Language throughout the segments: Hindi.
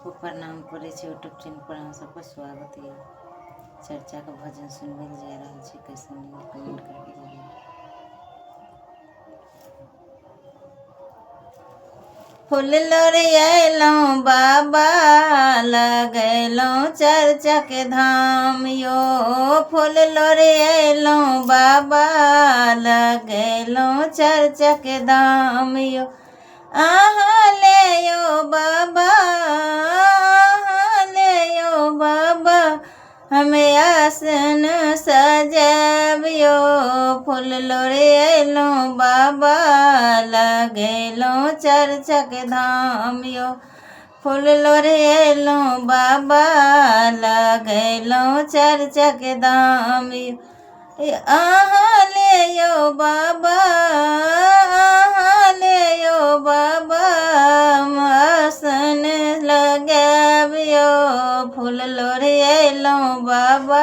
सबको प्रणाम करे छे। यूट्यूब चैनल पर हम सबको स्वागत है। चर्चा का भजन सुनने जा रहा है। कैसे कमेंट करके जाइए। फूल लोरियलौं बाबा लगैलौं चर्चा के धाम यो। फूल लोरियलौं बाबा लगैलौं चर्चा के धाम यो। आहाँ ले यो बाबा, आहाँ ले यो बाबा, हमें आसन सजाब यो। फूल लोरियलौं बाबा लगैलौं चर्चा के धाम यो। फूल लोरियलौं बाबा लगैलौं चर्चा के धाम यो। आहाँ ले यो बाबा, आहाँ ले यो बाबा, आसन लगाब यो। फूल लोरियलौं बाबा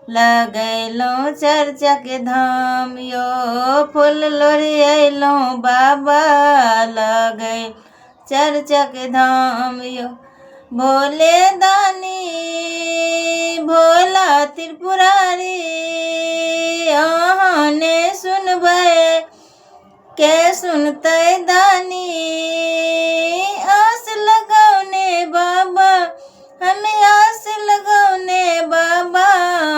लगैलौं चर्चा के धाम यो। फूल लोरियलौं बाबा लगै चर्चा के धाम यो। भोले दानी भोला त्रिपुरारी, अहाँ ने सुनबै के सुनतै दानी। आस लगौने बाबा, हमें आस लगौने बाबा,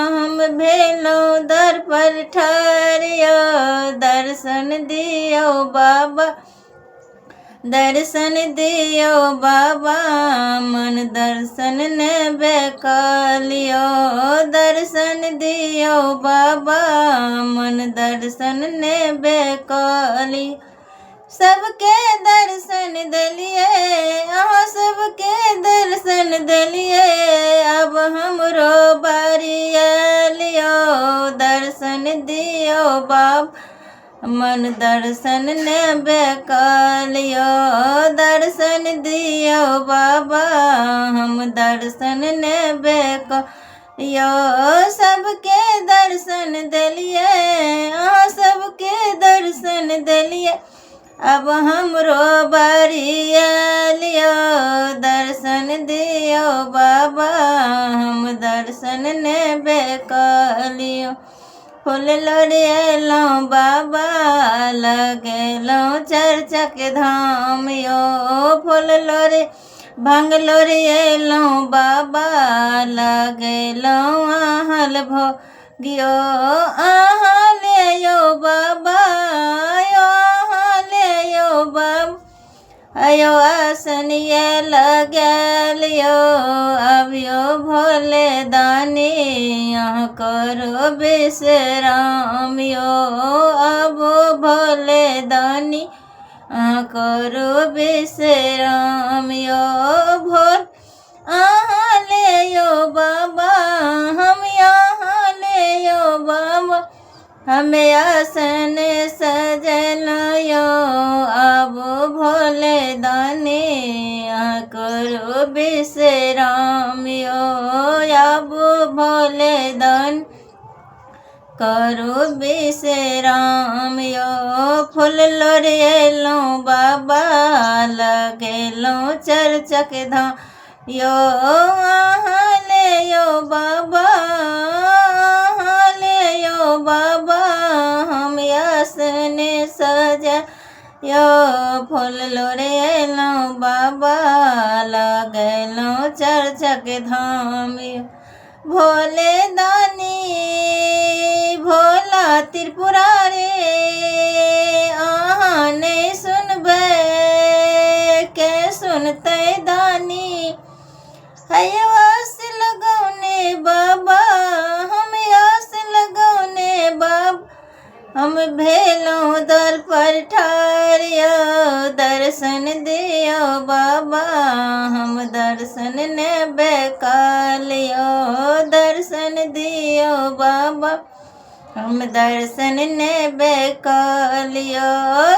हम भेलौं दर पर ठाढ़ यो। दर्शन दियो बाबा, दर्शन दियो बाबा, मन दर्शन ने बेकलियो। दर्शन दियो बाबा, मन दर्शन ने बेकली। सबके दर्शन दिलिए, अहाँ सबके दर्शन दिलिए, अब हमरो बारी आलियो। दर्शन दियो बाबा, मन दर्शन ने बेकलियो। दर्शन दियो बाबा, हम दर्शन ने बेकलियो। सबके दर्शन दिलिए, अहाँ सबके दर्शन दिलिए, अब हमरो बारी आलियो। दर्शन दियो बाबा, हम दर्शन ने बेकलियो। फूल लोरियलौं बाबा लगैलौं चर्चा के धाम यो। फूल लोरे भंग लोरियलौं बाबा लगैलौं आहल भोगियो। आहाँ ले यो बाबा, आहाँ ले यो बाबा, अयो आसन ये लगैल यो। अब यो भोले दानी, यहाँ करो विश्राम यो। अब भोले दानी, यहाँ करो विश्राम यो। भोल आहाँ ले यो बाबा, हम यहाँ ले यो बाबा, हमें आसन सजल यो। अब भोले दानी, यहाँ करो विश्राम यो। अब भोले दानी करो विश्राम यो। फूल लोरियलौं बाबा लगैलौं चर्चा के धाम यो। आहाँ ले यो बाबा, आहाँ ले यो बाबा, हम आसन सजा यो। फूल लोरियलौं बाबा लगैलौं चर्चा के धाम यो। भोले दानी भोला त्रिपुरारी, अहाँ नहीं सुनबै के सुनतै दानी। है आस लगौने बाबा, हम आस लगौने बाबा, हम भेलौं दर पर ठाढ़ यो। दर्शन दियो बाबा, हम दर्शन ने बेकलियो। दर्शन दियो बाबा, हम दर्शन ने बेकलियो।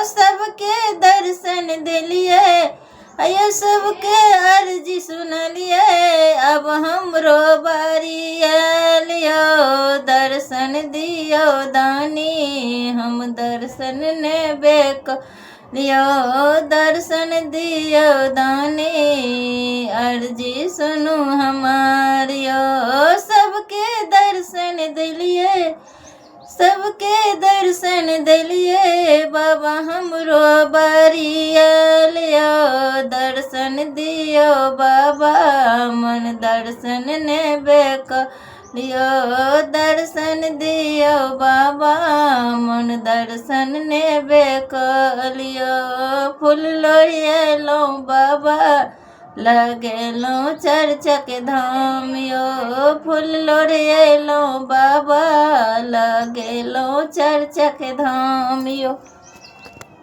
सबके दर्शन दिलिए, अयो सबके अर्जी सुनलिए, अब हमरो बारी आलियो। दर्शन दियो दानी, हम दर्शन ने बेकलियो। दर्शन दियो दानी, अर्जी सुनू हमारियो। सबके दर्शन दिलिए, सबके दर्शन दिलिए, बाबा हमरो बरियालियो। दर्शन दियो बाबा, मन दर्शन नेबे लियो। दर्शन दियो बाबा, मन दर्शन नेबे लियो। फूल लोढ़िएलौं बाबा, लगेलौं चर्चक धाम यो। फूल लोढ़िएलौं बाबा, लगेलौं चर्चक धाम यो।